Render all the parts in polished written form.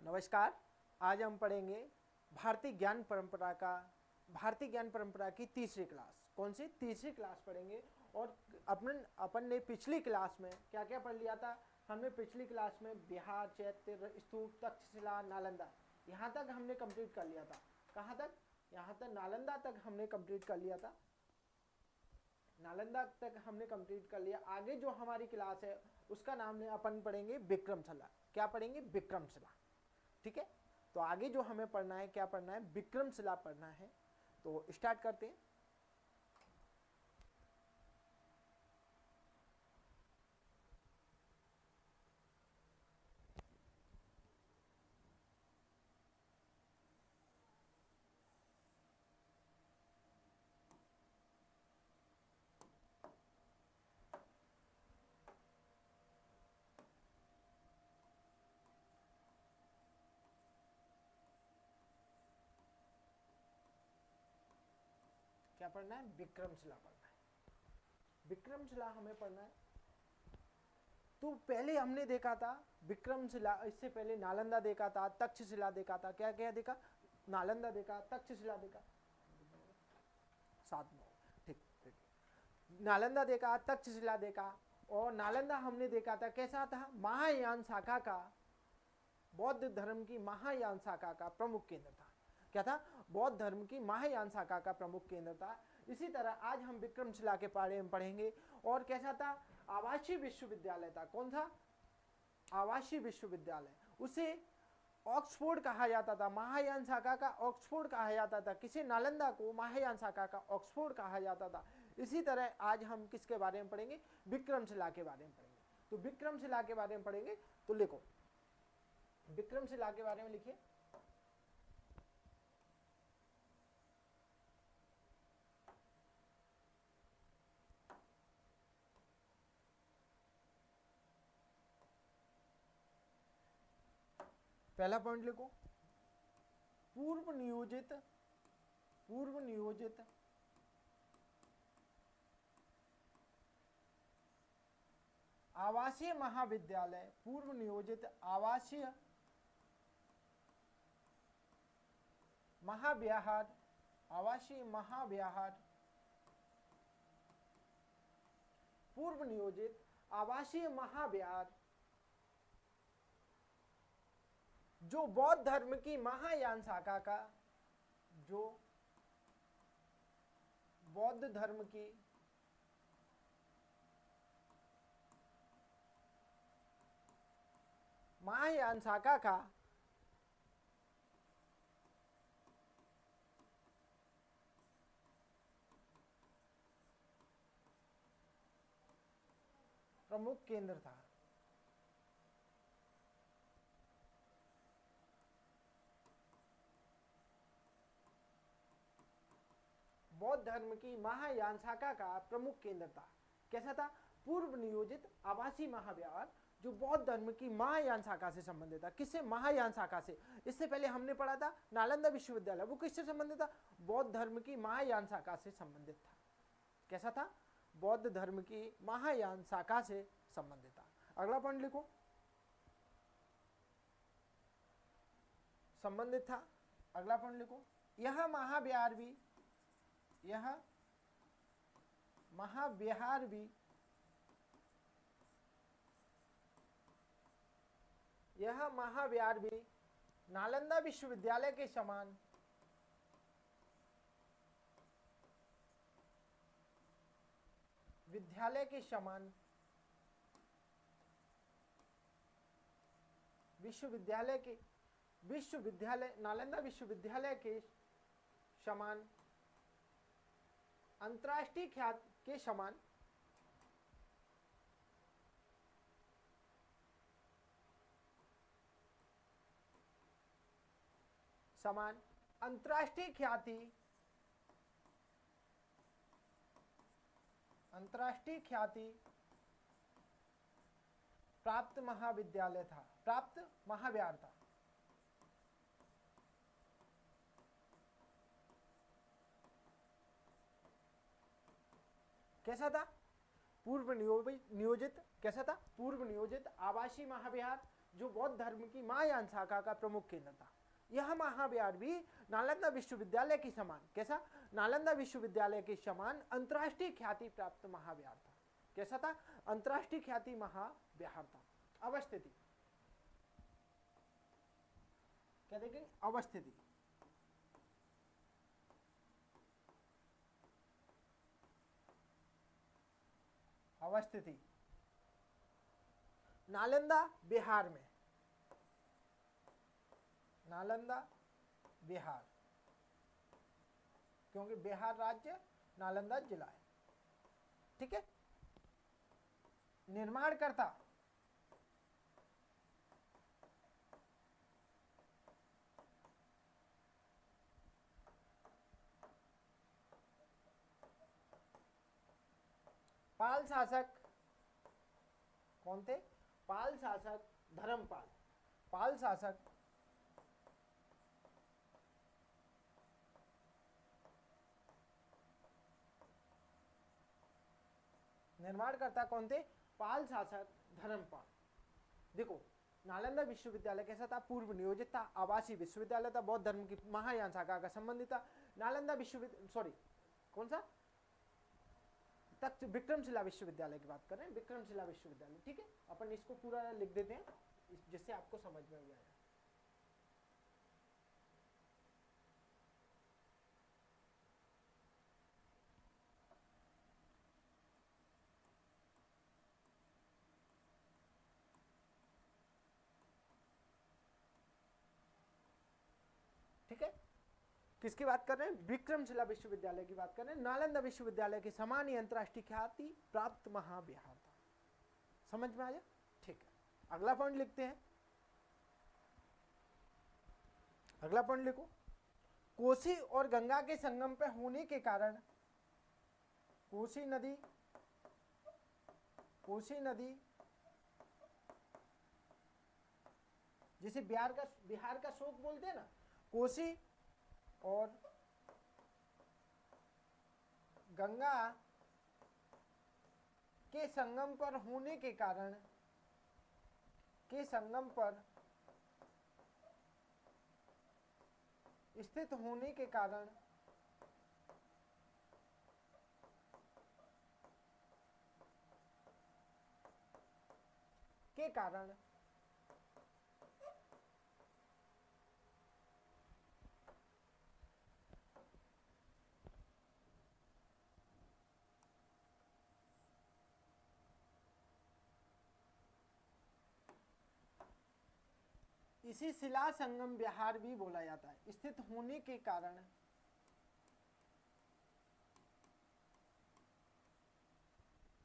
नमस्कार। आज हम पढ़ेंगे भारतीय ज्ञान परंपरा की तीसरी क्लास। कौन सी तीसरी क्लास पढ़ेंगे। और अपन ने पिछली क्लास में क्या क्या पढ़ लिया था। हमने पिछली क्लास में बिहार, चैत्य, स्तूप, तक्षशिला, नालंदा यहाँ तक हमने कंप्लीट कर लिया था। कहाँ तक? यहाँ तक नालंदा तक हमने कंप्लीट कर लिया था। नालंदा तक हमने कंप्लीट कर लिया। आगे जो हमारी क्लास है उसका नाम अपन पढ़ेंगे विक्रमशिला। क्या पढ़ेंगे? विक्रमशिला। ठीक है। तो आगे जो हमें पढ़ना है, क्या पढ़ना है? विक्रमशिला पढ़ना है। तो स्टार्ट करते हैं। क्या पढ़ना है? विक्रमशिला पढ़ना है। विक्रमशिला हमें पढ़ना है। तो पहले हमने देखा था विक्रमशिला, इससे पहले नालंदा देखा था, तक्षशिला देखा था। क्या क्या देखा? नालंदा देखा, तक्षशिला देखा। 7 ठीक ठीक। नालंदा देखा, तक्षशिला देखा। और नालंदा हमने देखा था कैसा था? महायान शाखा का, बौद्ध धर्म की महायान शाखा का प्रमुख केंद्र था। क्या था? बौद्ध धर्म की महायान शाखा का प्रमुख केंद्र था। इसी तरह आज हम विक्रमशिला के बारे में पढ़ेंगे। और कैसा था? आवासीय विश्वविद्यालय था। कौन था? आवासीय विश्वविद्यालय। उसे ऑक्सफोर्ड कहा जाता था। महायान शाखा का ऑक्सफोर्ड कहा जाता था। किसे? नालंदा को महायान शाखा का ऑक्सफोर्ड कहा जाता था। इसी तरह आज हम किसके बारे में पढ़ेंगे? विक्रमशिला के बारे में पढ़ेंगे। तो विक्रमशिला के बारे में पढ़ेंगे। तो लिखो, विक्रमशिला के बारे में लिखिए। पहला पॉइंट लिखो, पूर्व नियोजित आवासीय महाविद्यालय। पूर्व नियोजित आवासीय महाविहार, आवासीय महाविहार, पूर्व नियोजित आवासीय महाविहार जो बौद्ध धर्म की महायान शाखा का, जो बौद्ध धर्म की महायान शाखा का प्रमुख केंद्र था। बौद्ध धर्म की महायान शाखा का प्रमुख केंद्र था। कैसा था? पूर्व नियोजित आवासीय महाविहार जो बौद्ध धर्म की महायान शाखा से संबंधित था। किससे? महायान शाखा से। इससे पहले हमने पढ़ा था नालंदा विश्वविद्यालय, वो किससे संबंधित था? बौद्ध धर्म की महायान शाखा से संबंधित था। कैसा था? बौद्ध धर्म की महायान शाखा से संबंधित था। अगला पॉइंट लिखो, संबंधित था। अगला पॉइंट लिखो, यह महाविहार भी, यह महाविहार भी यह महाविहार भी नालंदा विश्वविद्यालय के समान विद्यालय के समान विश्वविद्यालय नालंदा विश्वविद्यालय के समान अंतर्राष्ट्रीय ख्याति के समान अंतर्राष्ट्रीय ख्याति प्राप्त महाविद्यालय था, प्राप्त महाविहार था। कैसा था? पूर्व नियोजित। कैसा था? पूर्व नियोजित आवासीय महाविहार जो बौद्ध धर्म की महायान शाखा का प्रमुख केंद्र था। यह महाविहार भी नालंदा विश्वविद्यालय की समान, कैसा, नालंदा विश्वविद्यालय के समान अंतर्राष्ट्रीय ख्याति प्राप्त महाविहार था। कैसा था, अंतर्राष्ट्रीय ख्याति महाविहार था। अवस्थिति क्या देखेंगे, अवस्थिति, अवस्थिति नालंदा बिहार में, नालंदा बिहार, क्योंकि बिहार राज्य नालंदा जिला है, ठीक है। निर्माणकर्ता पाल शासक कौन थे, पाल शासक धर्मपाल, पाल शासक निर्माणकर्ता कौन थे, पाल शासक धर्मपाल। देखो नालंदा विश्वविद्यालय कैसा था, पूर्व नियोजित था, आवासीय विश्वविद्यालय था, बौद्ध धर्म की महायान शाखा का संबंधित था। नालंदा विश्वविद्यालय, सॉरी कौन सा, तख्त विक्रमशिला विश्वविद्यालय की बात कर रहे हैं, विक्रमशिला विश्वविद्यालय, ठीक है। अपन इसको पूरा लिख देते हैं जिससे आपको समझ में आ जाए। ठीक है, किसकी बात कर रहे हैं, विक्रमशिला विश्वविद्यालय की बात कर रहे हैं। नालंदा विश्वविद्यालय के समान ही अंतर्राष्ट्रीय ख्याति प्राप्त महाविहार था। समझ में आया, ठीक है। अगला पॉइंट लिखते हैं, अगला पॉइंट लिखो, कोसी और गंगा के संगम पे होने के कारण कोसी नदी जिसे बिहार का शोक बोलते हैं ना, कोसी और गंगा के संगम पर होने के कारण, के संगम पर स्थित होने के कारण इसी शिला संगम विहार भी बोला जाता है। स्थित होने के कारण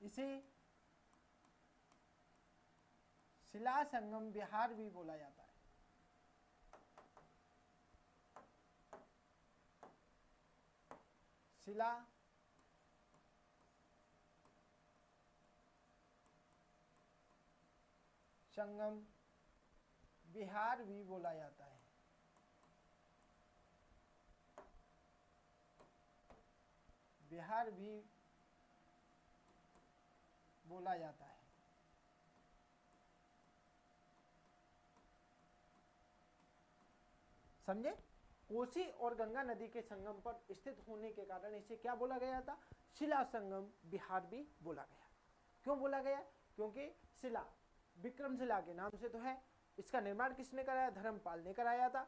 इसे शिला संगम विहार भी बोला जाता है। शिला संगम विहार भी बोला जाता है। विहार भी बोला जाता है। समझे, कोसी और गंगा नदी के संगम पर स्थित होने के कारण इसे क्या बोला गया था, शिला संगम विहार भी बोला गया। क्यों बोला गया, क्योंकि शिला विक्रमशिला के नाम से तो है। इसका निर्माण किसने कराया, धर्मपाल ने कराया था।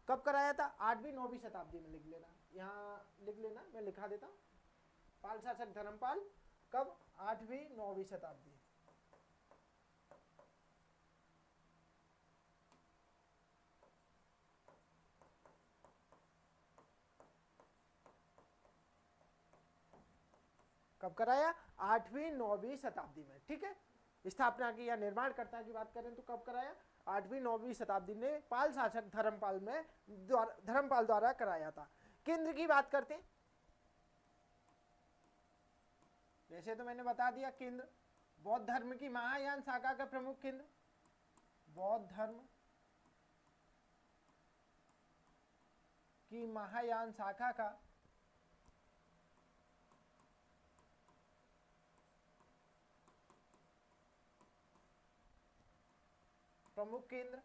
कब कराया था, 8वीं 9वीं शताब्दी में। लिख लेना, यहाँ लिख लेना, मैं लिखा देता हूँ। पाल शासक धर्मपाल, कब, 8वीं 9वीं शताब्दी। कब कराया, 8वीं 9वीं शताब्दी में, ठीक है। स्थापना की या निर्माणकर्ता की बात करें तो कब कराया, 8वीं 9वीं शताब्दी में पाल शासक धर्मपाल द्वारा कराया था। केंद्र की बात करते हैं, वैसे तो मैंने बता दिया केंद्र, बौद्ध धर्म की महायान शाखा का प्रमुख केंद्र, बौद्ध धर्म की महायान शाखा का प्रमुख केंद्र।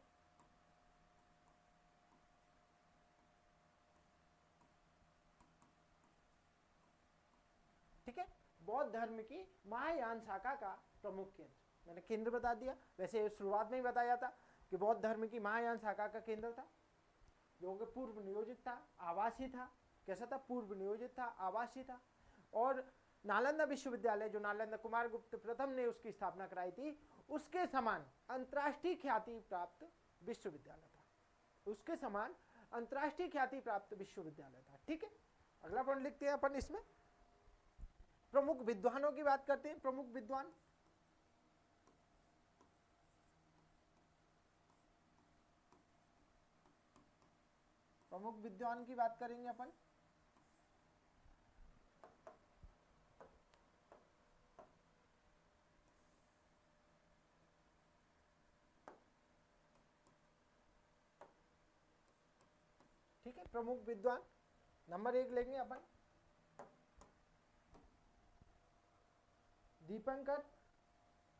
ठीक है, बौद्ध धर्म की महायान शाखा का प्रमुख केंद्र। मैंने केंद्र बता दिया, वैसे शुरुआत में ही बताया था कि बौद्ध धर्म की महायान शाखा का केंद्र था, जो कि पूर्व नियोजित था, आवासीय था। कैसा था? पूर्व नियोजित था, आवासीय था। और नालंदा विश्वविद्यालय, जो नालंदा कुमार गुप्त प्रथम ने उसकी स्थापना कराई थी, उसके समान अंतर्राष्ट्रीय ख्याति प्राप्त विश्वविद्यालय था। उसके समान अंतर्राष्ट्रीय ख्याति प्राप्त विश्वविद्यालय था। ठीक है, अगला पॉइंट लिखते हैं अपन इसमें। प्रमुख विद्वानों की बात करते हैं। प्रमुख विद्वान, प्रमुख विद्वान की बात करेंगे अपन। ठीक है, प्रमुख विद्वान नंबर 1 लेंगे अपन, दीपंकर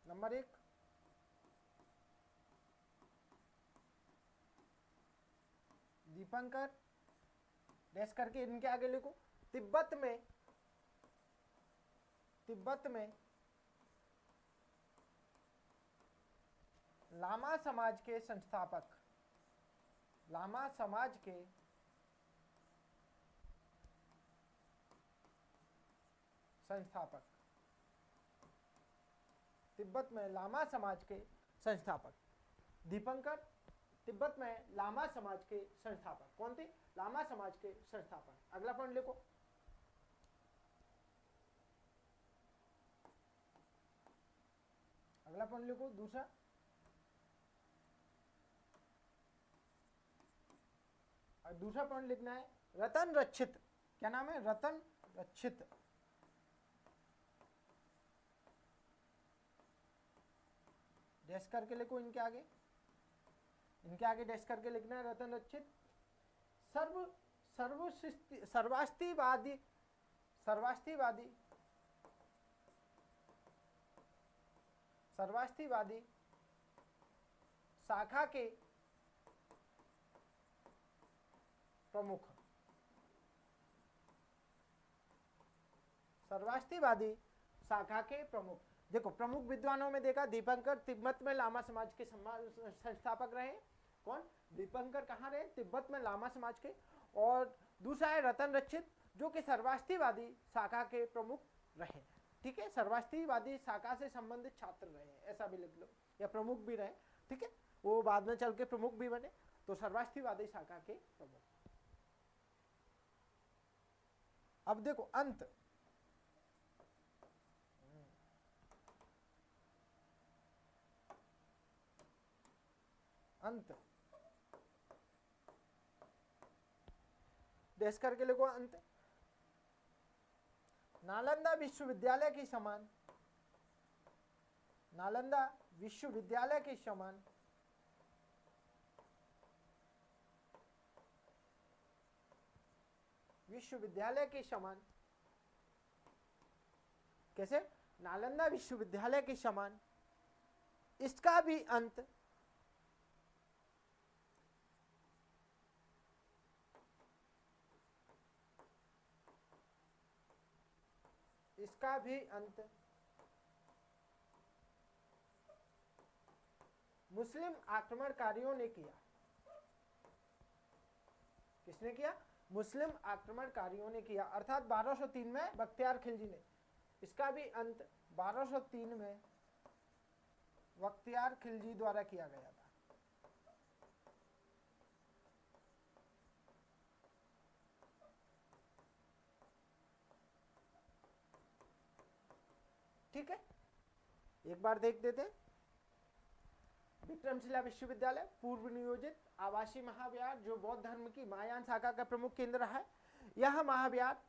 नंबर 1। दीपंकर डैश करके इनके आगे लिखो। तिब्बत में लामा समाज के संस्थापक, लामा समाज के संस्थापक, तिब्बत में लामा समाज के संस्थापक दीपंकर, तिब्बत में लामा समाज के संस्थापक। कौन थे? लामा समाज के संस्थापक। अगला पॉइंट लिखो। अगला पॉइंट लिखो दूसरा। और दूसरा पॉइंट लिखना है रतन रक्षित। क्या नाम है? रतन रक्षित। डैश करके लिखो इनके आगे, इनके आगे डैश करके लिखना है रतन रक्षित। सर्वास्तिवादी, सर्वास्तिवादी, सर्वास्तिवादी शाखा के प्रमुख, सर्वास्तिवादी शाखा के प्रमुख। देखो, प्रमुख विद्वानों में देखा दीपंकर तिब्बत में लामा समाज के संस्थापक रहे। कौन? दीपंकर कहाँ रहे? तिब्बत में लामा समाज के। और दूसरा है रतन रक्षित, जो कि सर्वास्तिवादी शाखा के प्रमुख रहे। ठीक है, सर्वास्तिवादी शाखा से संबंधित छात्र रहे, ऐसा भी लिख लो, या प्रमुख भी रहे। ठीक है, वो बाद में चल के प्रमुख भी बने। तो सर्वास्तिवादी शाखा के प्रमुख। अब देखो अंत, अंत डैश करके लिखो अंत। नालंदा विश्वविद्यालय के समान, नालंदा विश्वविद्यालय के समान विश्वविद्यालय के समान, कैसे? नालंदा विश्वविद्यालय के समान इसका भी अंत इसका भी अंत मुस्लिम आक्रमणकारियों ने किया। किसने किया? मुस्लिम आक्रमणकारियों ने किया, अर्थात 1203 में बख्तियार खिलजी ने। इसका भी अंत 1203 में बख्तियार खिलजी द्वारा किया गया था। ठीक है, एक बार देख देते। विक्रमशिला विश्वविद्यालय पूर्व नियोजित आवासीय महाविहार, जो बौद्ध धर्म की महायान शाखा का प्रमुख केंद्र है। यह महाविहार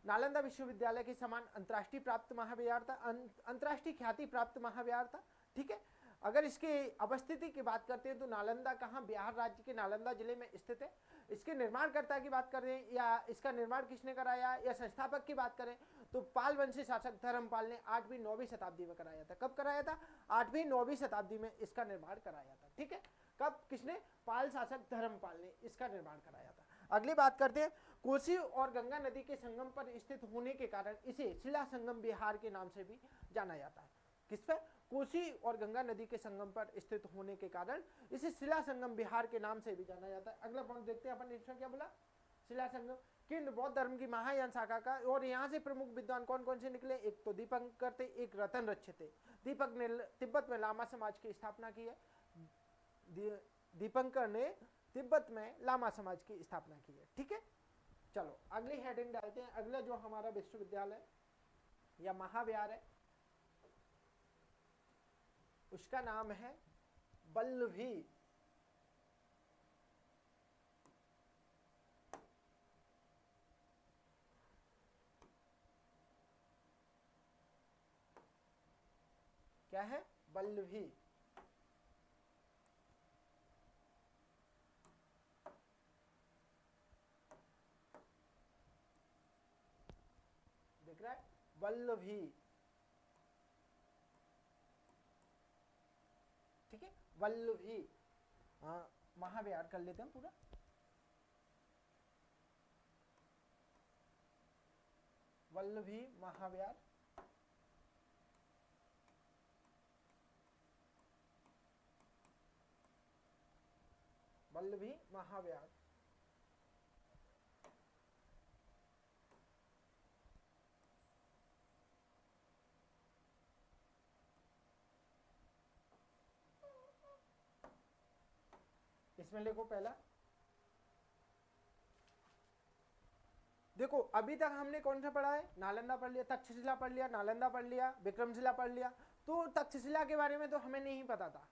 नालंदा विश्वविद्यालय के समान अंतर्राष्ट्रीय प्राप्त महाविहार था, अंतर्राष्ट्रीय ख्याति प्राप्त महाविहार था। ठीक है, अगर इसकी अवस्थिति की बात करते हैं तो नालंदा कहाँ, बिहार राज्य के नालंदा जिले में स्थित है। इसके निर्माणकर्ता की बात करें या इसका निर्माण किसने कराया या संस्थापक की बात करें तो पाल वंशी शासक धर्मपाल ने 8वीं 9वीं शताब्दी में कराया था। कब कराया था? 8वीं 9वीं शताब्दी में इसका निर्माण कराया था। ठीक है, कब, किसने? पाल शासक धर्मपाल ने इसका निर्माण कराया था। अगली बात करते हैं, कोसी और गंगा नदी के संगम पर स्थित होने के कारण इसे शिला संगम बिहार के नाम से भी जाना जाता है। किस पर? कोसी और गंगा नदी के संगम पर स्थित होने के कारण इसे शिला संगम बिहार के नाम से भी जाना जाता है। अगला पॉइंट देखते हैं अपन, इसमें क्या बोला? शिला संगम केंद्र बौद्ध धर्म की महायान शाखा का, और यहाँ से प्रमुख विद्वान कौन कौन से निकले? एक तो दीपंकर थे, एक रतन रक्षित थे। दीपक ने तिब्बत में लामा समाज की स्थापना की है। दीपंकर ने तिब्बत में लामा समाज की स्थापना की है। ठीक है, चलो अगली हेडिंग डालते हैं। अगला जो हमारा विश्वविद्यालय या महाविहार है उसका नाम है वल्लभी। क्या है? वल्लभी। दिख रहा है? वल्लभी। ठीक है, वल्लभी। महाविहार कर लेते हैं पूरा। वल्लभी महाविहार। वल्लभी महाविहार। इसमें लिखो पहला, देखो अभी तक हमने कौन सा पढ़ा है? नालंदा पढ़ लिया, तक्षशिला पढ़ लिया, नालंदा पढ़ लिया, विक्रमशिला पढ़ लिया। तो तक्षशिला के बारे में तो हमें नहीं पता था।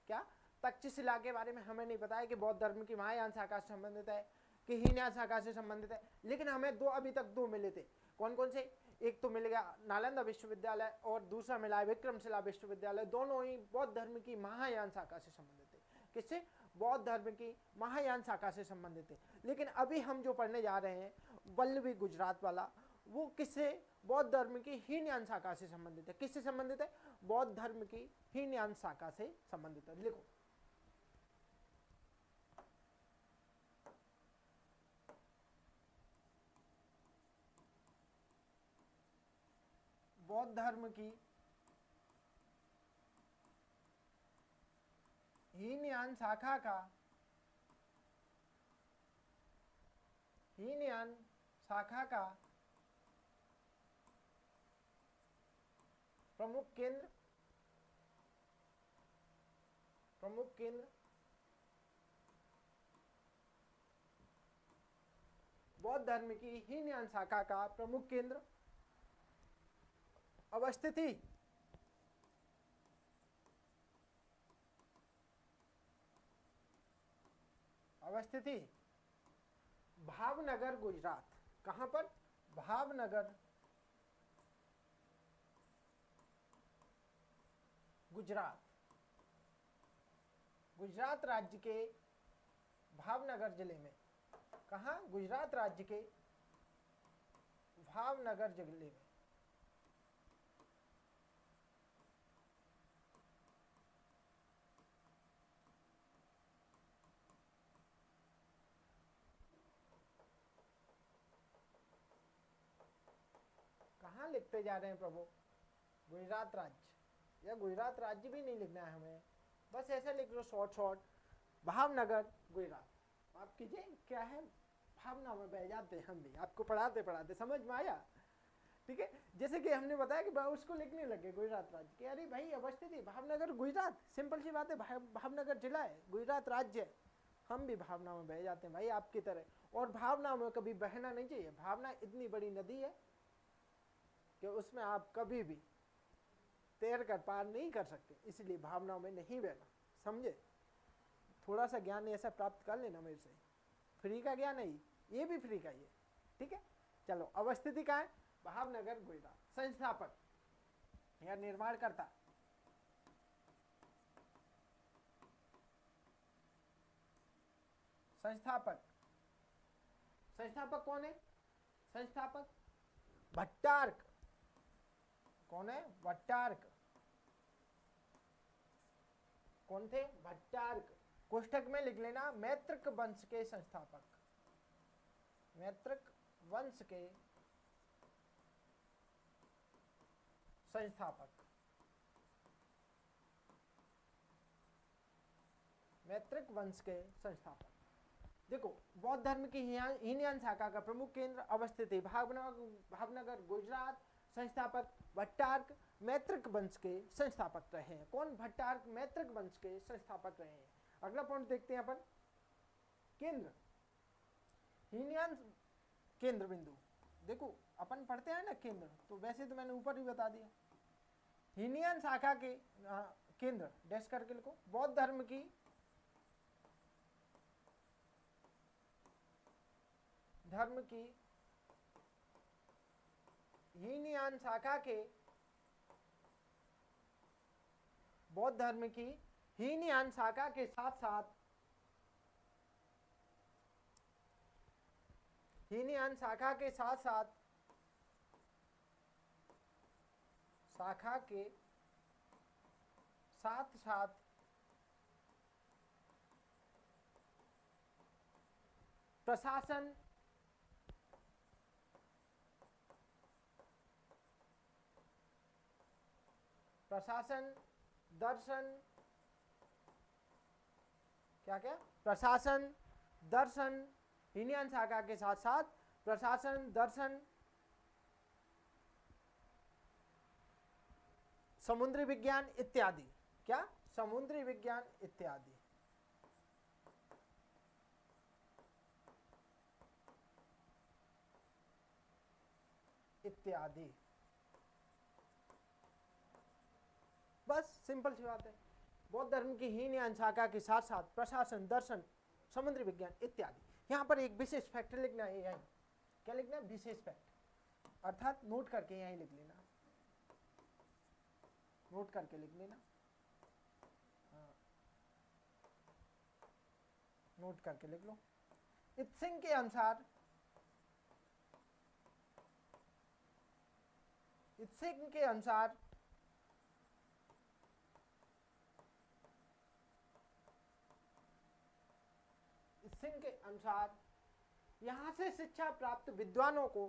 क्या? तक्षशिला के बारे में हमें नहीं पता है कि बौद्ध धर्म की महायान शाखा से संबंधित है कि हीनयान शाखा से संबंधित है। लेकिन हमें दो, अभी तक दो मिले थे। कौन कौन से? एक तो मिल गया नालंदा विश्वविद्यालय और दूसरा मिला है विक्रमशिला विश्वविद्यालय। दोनों ही बौद्ध धर्म की महायान शाखा से संबंधित है। किससे? बौद्ध धर्म की महायान शाखा से संबंधित है। लेकिन अभी हम जो पढ़ने जा रहे हैं वल्लभी गुजरात वाला, वो किससे? बौद्ध धर्म की हीनयान शाखा से संबंधित है। किससे संबंधित है? बौद्ध धर्म की हीनयान शाखा से संबंधित है। लिखो, बौद्ध धर्म की हीनयान शाखा का, हीनयान शाखा का प्रमुख केंद्र, प्रमुख केंद्र बौद्ध धर्म की हीनयान शाखा का प्रमुख केंद्र अवस्थिति, अवस्थिति भावनगर गुजरात। कहां पर? भावनगर गुजरात। गुजरात राज्य के भावनगर जिले में। कहां? गुजरात राज्य के भावनगर जिले में। कहां लिखते जा रहे हैं प्रभु? गुजरात राज्य, या गुजरात राज्य भी नहीं लिखना है हमें, बस ऐसा लिख लो शॉर्ट शॉर्ट, भावनगर गुजरात। आप कीजिए, क्या है, भावना में बह जाते हैं हम भी, आपको पढ़ाते पढ़ाते समझ में आया। ठीक है, जैसे कि हमने बताया कि उसको लिखने लगे गुजरात राज्य के, अरे भाई अवस्थिति भावनगर गुजरात, सिंपल सी बात है, भावनगर जिला है, गुजरात राज्य है। हम भी भावना में बह जाते हैं भाई आपकी तरह, और भावना में कभी बहना नहीं चाहिए। भावना इतनी बड़ी नदी है कि उसमें आप कभी भी तैर कर पार नहीं कर सकते, इसलिए भावनाओं में नहीं बहना, समझे। थोड़ा सा ज्ञान ऐसा प्राप्त कर लेना मेरे से, फ्री का ज्ञान है, ये भी फ्री का ही है। ठीक है, चलो अवस्थिति का है भावनगर गुजरात। संस्थापक या निर्माणकर्ता, संस्थापक, संस्थापक कौन है? संस्थापक भट्टार्क। कौन है? भट्टार्क। कौन थे? भट्टार्क। कोष्ठक में लिख लेना, मैत्रक वंश के संस्थापक, मैत्रक वंश के संस्थापक, मैत्रक वंश के संस्थापक। देखो, बौद्ध धर्म की हीनयान शाखा का प्रमुख केंद्र अवस्थित है भावनगर, गुजरात। संस्थापक भट्टार्क मैत्रक वंश के संस्थापक रहे हैं। कौन? भट्टार्क मैत्रक वंश के संस्थापक रहे हैं। अगला पॉइंट देखते हैं अपन, केंद्र, हीनयान केंद्र बिंदु। देखो, अपन पढ़ते हैं ना केंद्र, तो वैसे तो मैंने ऊपर ही बता दिया। हीनयान शाखा के केंद्र डैश करके लिखो, बौद्ध धर्म की हीनयान शाखा के, बौद्ध धर्म की हीनयान शाखा के साथ साथ, हीनयान शाखा के साथ साथ, शाखा के साथ साथ प्रशासन, दर्शन, क्या क्या? प्रशासन, दर्शन, हीनयान शाखा के साथ साथ प्रशासन, दर्शन, समुद्री विज्ञान इत्यादि। क्या? समुद्री विज्ञान इत्यादि। इत्यादि। बस सिंपल सी बात है। बौद्ध धर्म की हीनयान शाखा के साथ साथ प्रशासन, दर्शन, समुद्री विज्ञान इत्यादि। यहां पर एक विशेष फैक्ट लिखना है, यही क्या लिखना है? विशेष फैक्ट, अर्थात नोट करके यहीं लिख लेना, नोट करके लिख लेना। हाँ, नोट करके लिख लो। इत्सिंग के अनुसार, इत्सिंग के अनुसार सिंह के अनुसार यहां से शिक्षा प्राप्त विद्वानों को,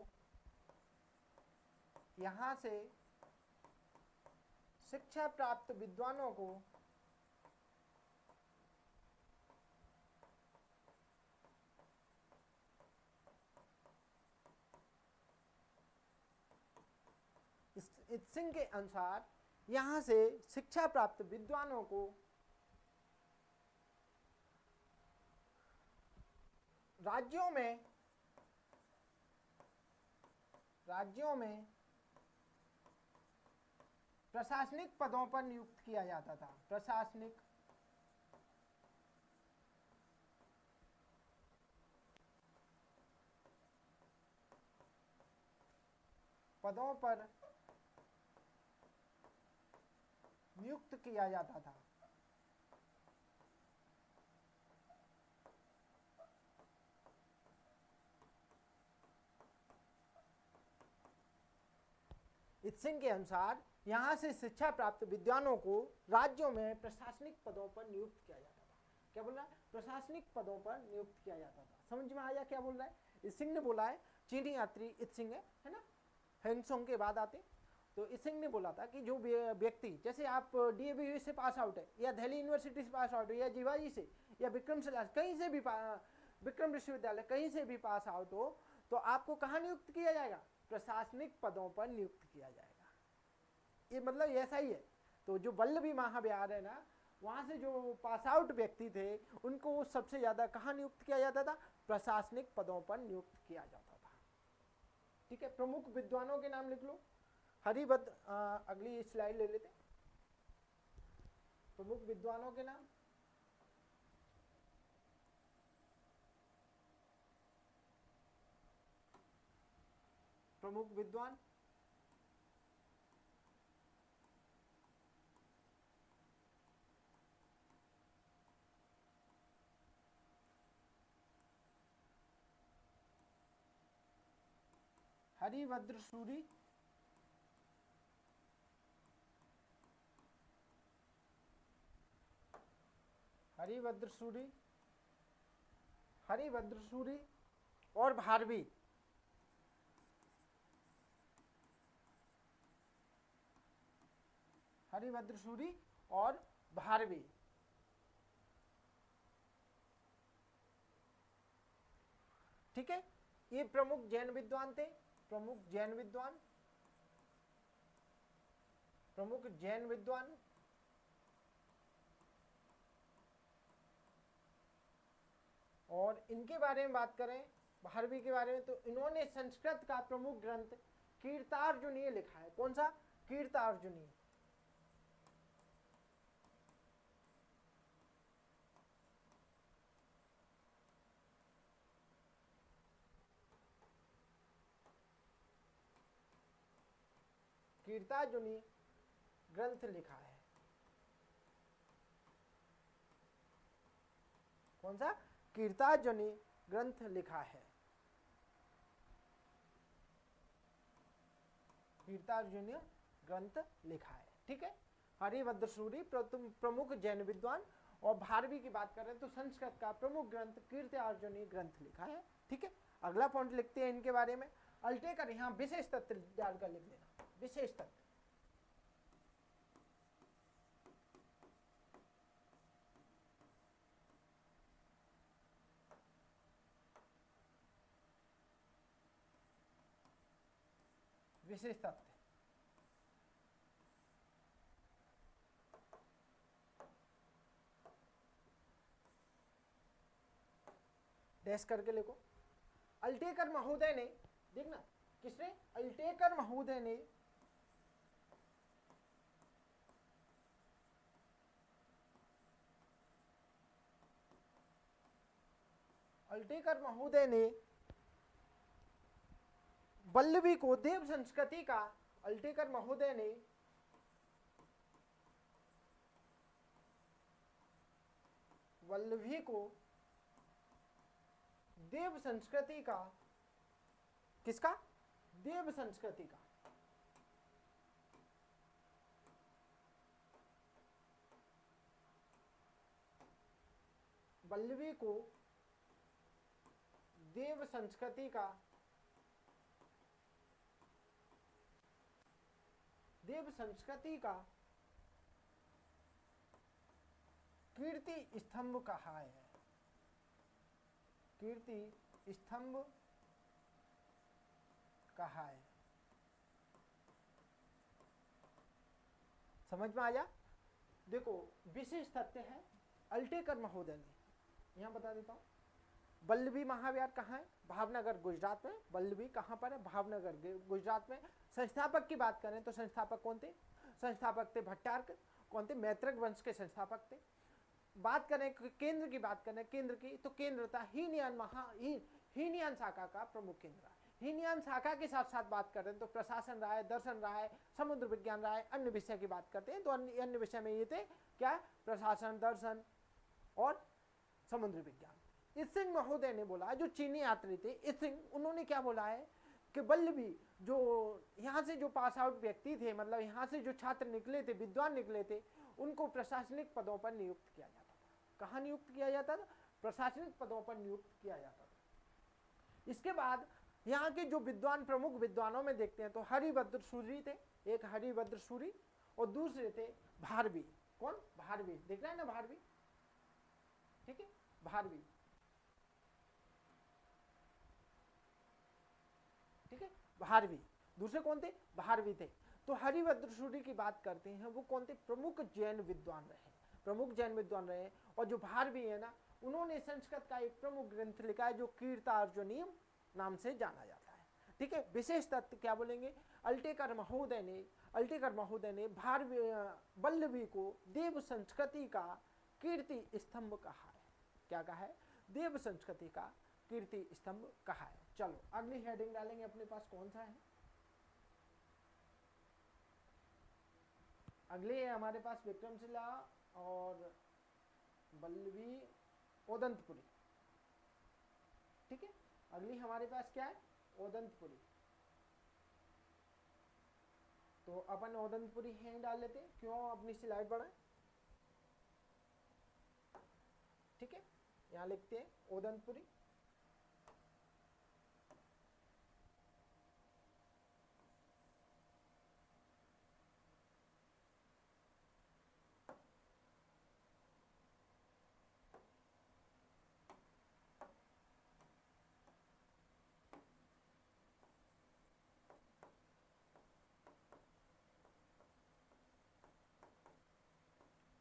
यहां से शिक्षा प्राप्त विद्वानों को सिंह के अनुसार यहां से शिक्षा प्राप्त विद्वानों को राज्यों में प्रशासनिक पदों पर नियुक्त किया जाता था। प्रशासनिक पदों पर नियुक्त किया जाता था। इत्सिंग के अनुसार यहां से शिक्षा प्राप्त विद्वानों को राज्यों में प्रशासनिक पदों पर नियुक्त किया जाता था। क्या बोल रहा है? प्रशासनिक पदों पर नियुक्त किया जाता था। समझ में आया क्या बोल रहा है? इत्सिंग ने बोला है, चीनी यात्री इत्सिंग है ना, हेंगसोंग के बाद आते। तो इत्सिंग ने बोला था कि जो व्यक्ति, जैसे आप डीएवी से पास आउट है, या दिल्ली यूनिवर्सिटी से पास आउट है, या जीवाजी से, या विक्रमशिला, कहीं से भी, विक्रम विश्वविद्यालय कहीं से भी पास आउट हो, तो आपको कहाँ नियुक्त किया जाएगा? प्रशासनिक पदों पर नियुक्त किया जाएगा। ये मतलब ऐसा ही है। तो जो वल्लभी महाविहार है ना, वहां से जो पास आउट व्यक्ति थे, उनको सबसे ज्यादा कहाँ नियुक्त किया जाता था? प्रशासनिक पदों पर नियुक्त किया जाता था। ठीक है, प्रमुख विद्वानों के नाम लिख लो। हरिभद्र, अगली स्लाइड ले लेते। प्रमुख विद्वानों के नाम, प्रमुख विद्वान, हरिभद्र सूरी, हरिभद्र सूरी, हरिभद्र सूरी और भारवी, हरिभद्र सूरी और भारवी। ठीक है, ये प्रमुख जैन विद्वान थे, प्रमुख जैन विद्वान, प्रमुख जैन विद्वान। और इनके बारे में बात करें, भारवी के बारे में, तो इन्होंने संस्कृत का प्रमुख ग्रंथ कीर्तार्जुनीय लिखा है। कौन सा? कीर्तार्जुनीय। कीर्तार्जुनीय ग्रंथ लिखा है। कौन सा? कीर्तार्जुनीय ग्रंथ लिखा है। कीर्तार्जुनीय ग्रंथ लिखा है। ठीक है, हरिभद्र सूरी प्रमुख जैन विद्वान, और भारवी की बात करें तो संस्कृत का प्रमुख ग्रंथ कीर्तार्जुनीय ग्रंथ लिखा है। ठीक है, अगला पॉइंट लिखते हैं इनके बारे में। अल्टेकर, यहाँ विशेष तथ्य डालकर लिख देना, विशेष तथ्य। विशेष तथ्य, डैश करके लिखो। अल्टेकर महोदय ने, देखना किसने? अल्टेकर महोदय ने अल्टेकर महोदय ने वल्लभी को देव संस्कृति का, अल्टेकर महोदय ने वल्लभी को देव संस्कृति का, किसका? देव संस्कृति का, वल्लभी को देव संस्कृति का, देव संस्कृति का कीर्ति स्तंभ कहा है। कीर्ति स्तंभ कहा है। समझ में आया? देखो, विशेष तथ्य है अल्टेकर महोदय ने, यहां बता देता हूं, वल्लभी महाविहार कहाँ है? भावनगर गुजरात में। वल्लभी कहाँ पर है? भावनगर गुजरात में। संस्थापक की बात करें तो संस्थापक कौन थे? संस्थापक थे भट्टारक। कौन थे? मैत्रक वंश के संस्थापक थे। बात करें केंद्र की, बात करें केंद्र की, तो केंद्र था हीनयान शाखा का प्रमुख केंद्र। हीनयान शाखा के साथ साथ बात करें तो प्रशासन रहा है, दर्शन रहा है, समुद्र विज्ञान रहा है। अन्य विषय की बात करते हैं तो अन्य विषय में ये थे क्या? प्रशासन, दर्शन और समुद्र विज्ञान। इसिंग महोदय ने बोला, जो चीनी यात्री थे इसिंग, उन्होंने क्या बोला है कि वल्लभी जो यहाँ से जो पास आउट व्यक्ति थे, मतलब यहाँ से जो छात्र निकले थे, विद्वान निकले थे, उनको प्रशासनिक पदों पर नियुक्त किया जाता था। कहाँ नियुक्त किया जाता था? प्रशासनिक पदों पर नियुक्त किया जाता था। इसके बाद यहाँ के जो विद्वान, प्रमुख विद्वानों में देखते हैं तो हरिभद्र सूरी थे, एक हरिभद्र सूरी, और दूसरे थे भारवी। कौन? भारवी। देख रहे हैं ना, भारवी। ठीक है, भारवी। ठीक है, भारवी। दूसरे कौन थे? भारवी थे। तो हरिभद्र सूरी की बात करते हैं, वो कौन थे? प्रमुख जैन विद्वान रहे, प्रमुख जैन विद्वान रहे। और जो भारवी है ना, उन्होंने संस्कृत का एक प्रमुख ग्रंथ लिखा है जो कीर्तार्जुनीय नाम से जाना जाता है। ठीक है, विशेष तथ्य क्या बोलेंगे? अल्टेकर महोदय ने भारवी वल्लभी को देव संस्कृति का कीर्ति स्तंभ कहा है। क्या कहा है? देव संस्कृति का कीर्ति स्तंभ कहा है। चलो अगली हेडिंग डालेंगे अपने पास, कौन सा है? अगले है हमारे पास विक्रमशिला और वल्लभी ओदंतपुरी। ठीक है, अगली हमारे पास क्या है? ओदंतपुरी। तो अपन ओदंतपुरी हैंग डाल लेते हैं, क्यों अपनी सिलाई बढ़ाए। ठीक है, यहाँ लिखते हैं ओदंतपुरी।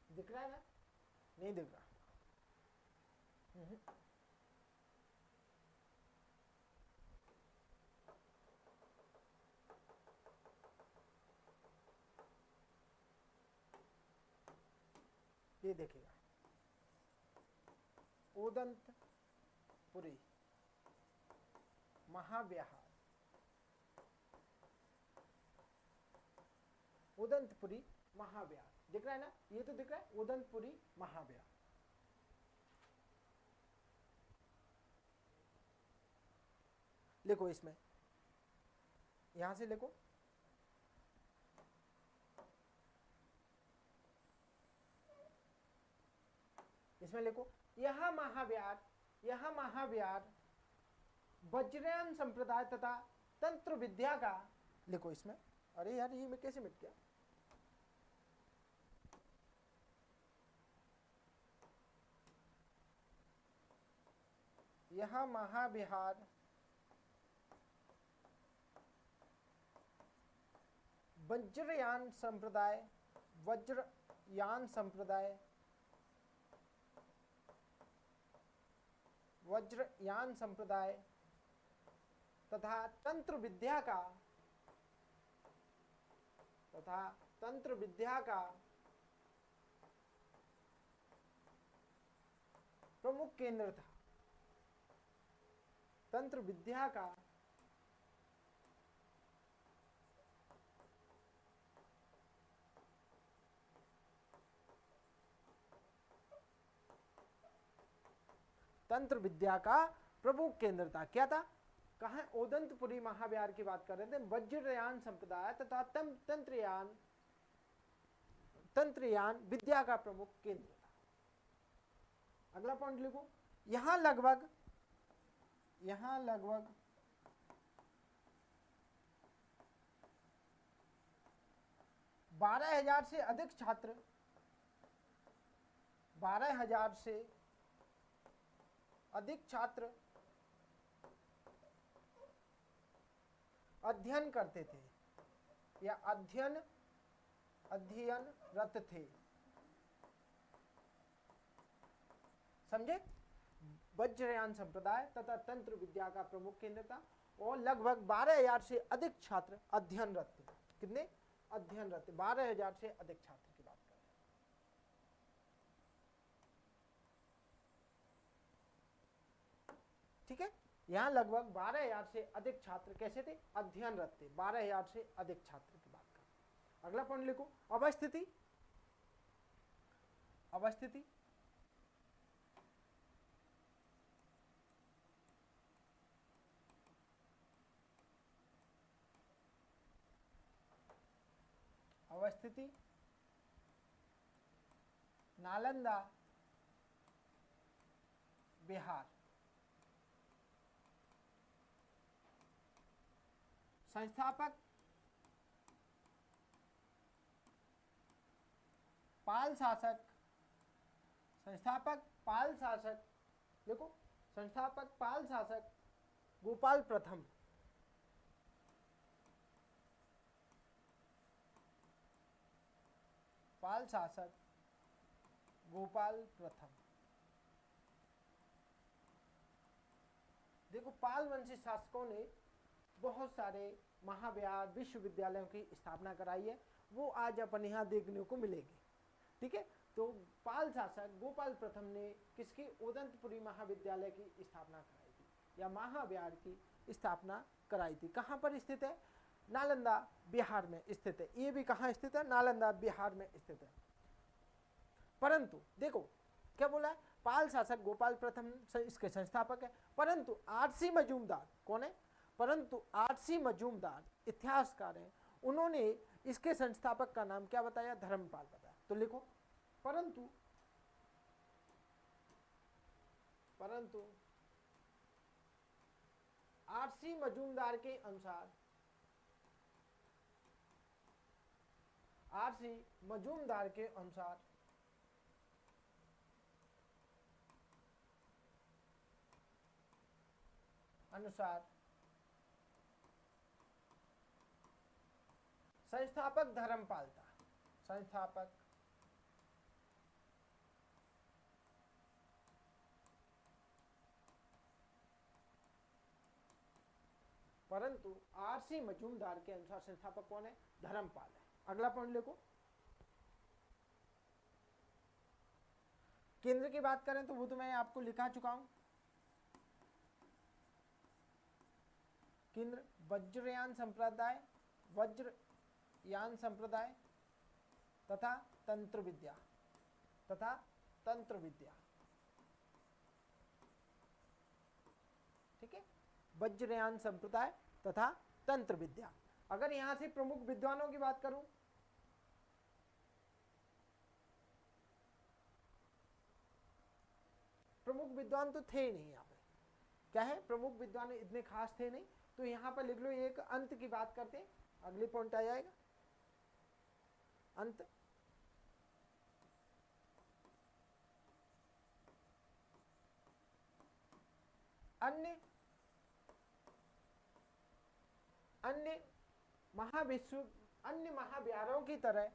दिख रहा है ना, नहीं दिख रहा। ये देखिएगा, ओदंतपुरी महाविहार, ओदंतपुरी महाविहार दिख रहा है ना, ये तो दिख रहा है ओदंतपुरी महाविहार। लिखो इसमें, यहां से लिखो, इसमें लिखो यह महाविहार वज्रयान संप्रदाय तथा तंत्र विद्या का, लिखो इसमें, अरे यार ये मैं कैसे मिट गया, यह महाविहार वज्रयान संप्रदाय तथा तंत्र विद्या का प्रमुख केंद्र था। तंत्र विद्या का प्रमुख केंद्र था। क्या था, कहा ओदंतपुरी महाविहार की बात कर रहे थे, वज्रयान संप्रदाय तथा तंत्रयान विद्या का प्रमुख केंद्र था। अगला पॉइंट लिखो, यहां लगभग 12,000 से अधिक छात्र, 12,000 से अधिक छात्र अध्ययन करते थे या अध्ययनरत थे। समझे, वज्रयान संप्रदाय तथा तंत्र विद्या का प्रमुख केंद्र था और लगभग 12,000 से अधिक छात्र अध्ययनरत थे। कितने अध्ययनरत? 12,000 से अधिक छात्र की बात कर रहे हैं। ठीक है, यहां लगभग 12,000 से अधिक छात्र कैसे थे? अध्ययनरत थे। 12,000 से अधिक छात्र की बात कर। अगला पॉइंट लिखो, अवस्थिति। अवस्थिति अवस्थिति नालंदा बिहार। संस्थापक पाल शासक, लिखो, संस्थापक पाल शासक गोपाल प्रथम। पाल शासक गोपाल प्रथम। देखो, पाल वंशी शासकों ने बहुत सारे महाविहार विश्वविद्यालयों की स्थापना कराई है, वो आज अपन यहाँ देखने को मिलेगी। ठीक है, तो पाल शासक गोपाल प्रथम ने किसकी? ओदंतपुरी महाविद्यालय की स्थापना कराई थी या महाविहार की स्थापना कराई थी। कहाँ पर स्थित है? नालंदा बिहार में स्थित है। ये भी कहाँ स्थित है? नालंदा बिहार में स्थित है। परंतु देखो क्या बोला है, पाल शासक गोपाल प्रथम इसके संस्थापक है, परंतु आरसी मजूमदार कौन है? परंतु आरसी मजूमदार इतिहासकार हैं, उन्होंने इसके संस्थापक का नाम क्या बताया? धर्मपाल बताया। तो लिखो, परंतु आरसी मजूमदार के अनुसार, आरसी मजूमदार के अनुसार संस्थापक धर्मपाल था। संस्थापक परंतु आरसी मजूमदार के अनुसार संस्थापक कौन है? धर्मपाल है। अगला पॉइंट लिखो। केंद्र की बात करें तो वो तो मैं आपको लिखा चुका हूं। केंद्र वज्रयान संप्रदाय, वज्रयान संप्रदाय तथा तंत्र विद्या, ठीक है, वज्रयान संप्रदाय तथा तंत्र विद्या। अगर यहां से प्रमुख विद्वानों की बात करूं, प्रमुख विद्वान तो थे नहीं यहाँ पे, क्या है, प्रमुख विद्वान इतने खास थे नहीं, तो यहां पर लिख लो एक अंत की बात करते हैं, अगले पॉइंट आ जाएगा अंत। अन्य अन्य महाविहारों की तरह,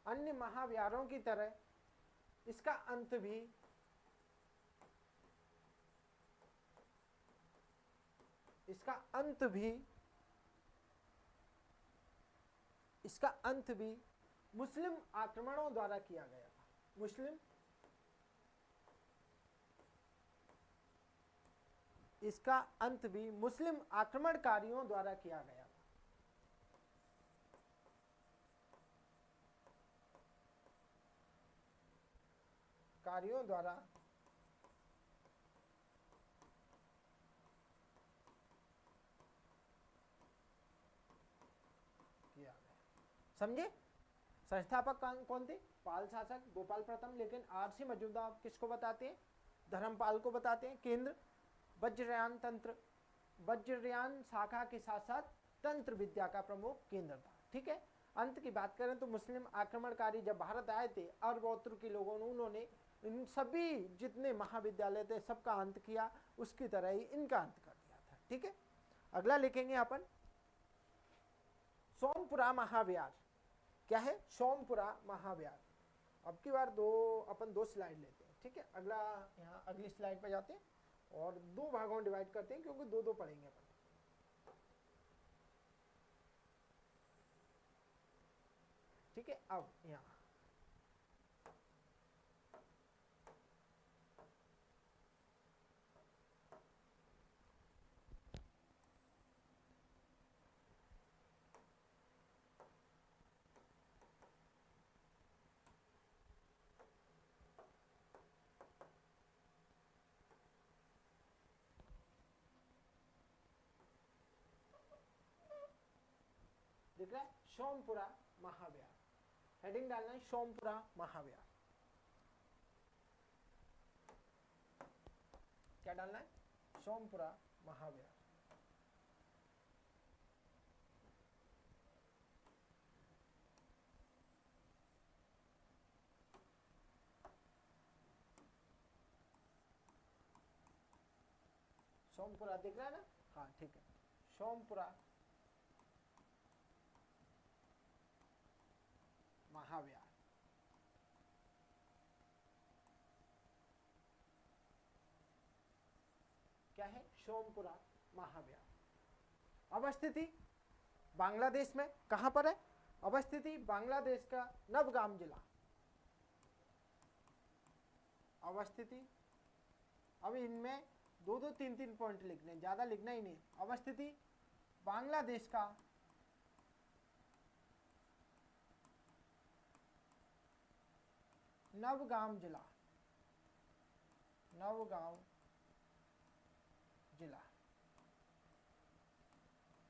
अन्य महाविहारों की तरह इसका अंत भी मुस्लिम आक्रमणों द्वारा किया गया था। इसका अंत भी मुस्लिम आक्रमणकारियों द्वारा किया गया था। कार्यों द्वारा किया गया। समझे? संस्थापक कौन थे? पाल शासक गोपाल प्रथम, लेकिन आरसी मजूमदार किसको बताते हैं? धर्मपाल को बताते हैं। केंद्र वज्रयान शाखा के साथ साथ तंत्र विद्या का प्रमुख केंद्र था। ठीक है। अंत की बात करें तो मुस्लिम आक्रमणकारी जब भारत आए थे, अरबोत्तर के लोगों ने, उन्होंने इन सभी जितने महाविद्यालय थे सबका अंत किया, उसकी तरह ही इनका अंत कर दिया था। ठीक है। अगला लिखेंगे अपन सोमपुरा महाविहार। क्या है? सोमपुरा महाविहार। अब की बार अपन दो स्लाइड लेते हैं। ठीक है। अगला यहाँ अगली स्लाइड पे जाते हैं और दो भागों में डिवाइड करते हैं, क्योंकि दो पढ़ेंगे अपन। ठीक है। अब यहाँ दिख रहा है सोमपुरा महाविहार। हेडिंग डालना है सोमपुरा महाविहार। क्या डालना है? सोमपुरा महाविहार। सोमपुरा दिख रहा है ना? हाँ ठीक है। सोमपुरा महाविहार। क्या है? सोमपुरा महाविहार। अवस्थिति बांग्लादेश में कहां पर है? अवस्थिति बांग्लादेश का नवगाम जिला। अवस्थिति, अब इनमें दो तीन पॉइंट लिखने, ज्यादा लिखना ही नहीं। अवस्थिति बांग्लादेश का नवगाम जिला। नवगांव जिला।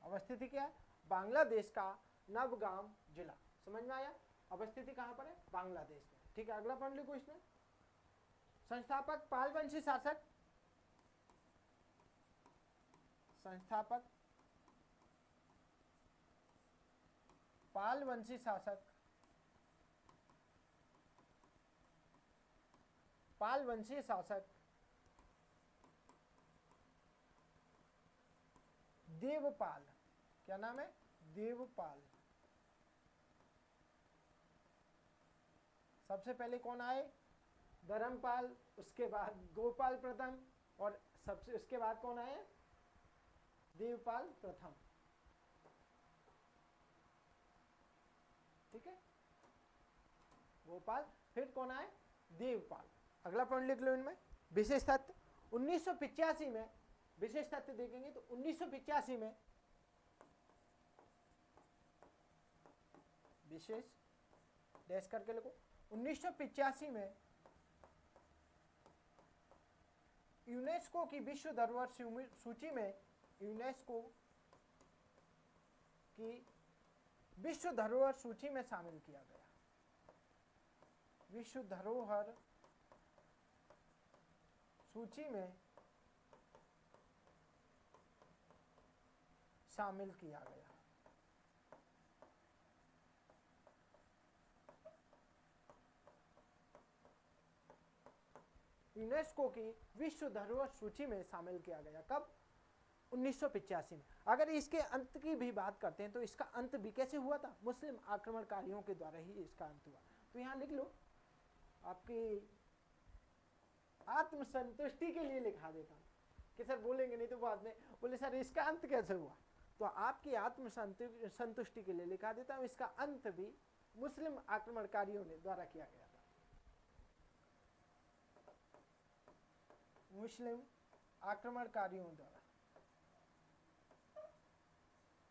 अवस्थिति क्या है? बांग्लादेश का नवगांव जिला। समझ में आया? अवस्थिति कहां पर है? बांग्लादेश में। ठीक है, अगला पढ़ लो क्वेश्चन। संस्थापक पालवंशी शासक, संस्थापक पालवंशी शासक, पालवंशी शासक देवपाल। क्या नाम है? देवपाल। सबसे पहले कौन आए? धर्मपाल, उसके बाद गोपाल प्रथम, और सबसे उसके बाद कौन आए? देवपाल प्रथम। ठीक है, गोपाल, फिर कौन आए? देवपाल। अगला पॉइंट लिख लो इनमें। विशेष तथ्य 1985 में, विशेष तथ्य देखेंगे तो 1985 में, विशेष डैश करके लिखो, 1985 में यूनेस्को की विश्व धरोहर सूची में, यूनेस्को की विश्व धरोहर सूची में शामिल किया गया। विश्व धरोहर सूची में शामिल किया गया। यूनेस्को की विश्व धरोहर सूची में शामिल किया गया। कब? 1985 में। अगर इसके अंत की भी बात करते हैं तो इसका अंत भी कैसे हुआ था? मुस्लिम आक्रमणकारियों के द्वारा ही इसका अंत हुआ। तो यहां लिख लो, आपकी आत्मसंतुष्टि के लिए लिखा देता हूं कि सर बोलेंगे नहीं तो बाद में बोले सर इसका अंत कैसे हुआ, तो आपकी आत्मसंतुष्टि के लिए लिखा देता हूं इसका अंत भी मुस्लिम आक्रमणकारियों ने द्वारा किया गया था। मुस्लिम आक्रमणकारियों द्वारा,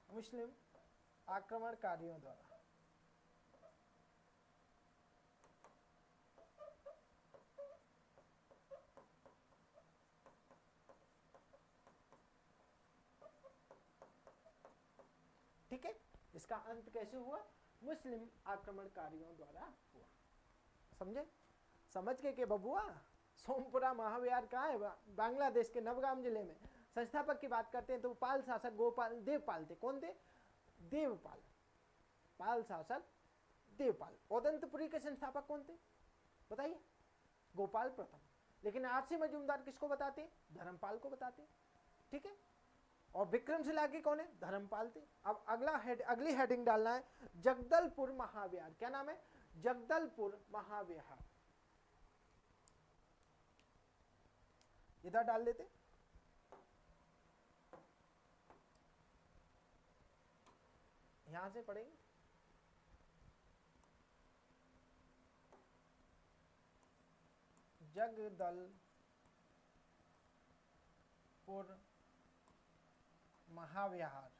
मुस्लिम आक्रमणकारियों द्वारा। ठीक है, इसका अंत कैसे हुआ? मुस्लिम आक्रमणकारियों द्वारा हुआ। समझे? समझ के बबुआ? सोमपुरा महाविहार कहाँ है? बांग्लादेश के नवगाम जिले में। संस्थापक की बात करते हैं तो पाल शासक गोपाल देवपाल थे। कौन थे? देवपाल। पाल शासक देवपाल। औदंतपुरी के संस्थापक कौन थे बताइए? गोपाल प्रथम। लेकिन आरसी मजूमदार किसको बताते हैं? धर्मपाल को बताते हैं। ठीक है, और विक्रमशिला के कौन है? धर्मपाल थे। अब अगली हेडिंग डालना है जगदलपुर महाविहार। क्या नाम है? जगदलपुर महाविहार। इधर डाल देते, यहां से पढ़ेंगे। जगदलपुर महाविहार,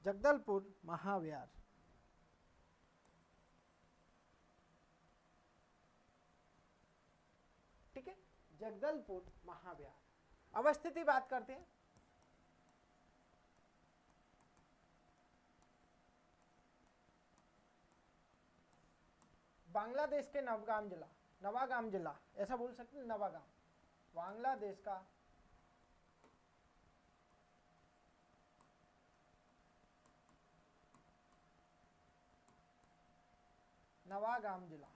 जगदलपुर महाविहार। ठीक है, जगदलपुर महाविहार। अवस्थिति बात करते हैं। बांग्लादेश के नवगाम जिला, नवागाम जिला ऐसा बोल सकते हैं, नवागाम। बांग्लादेश का नवागाम जिला।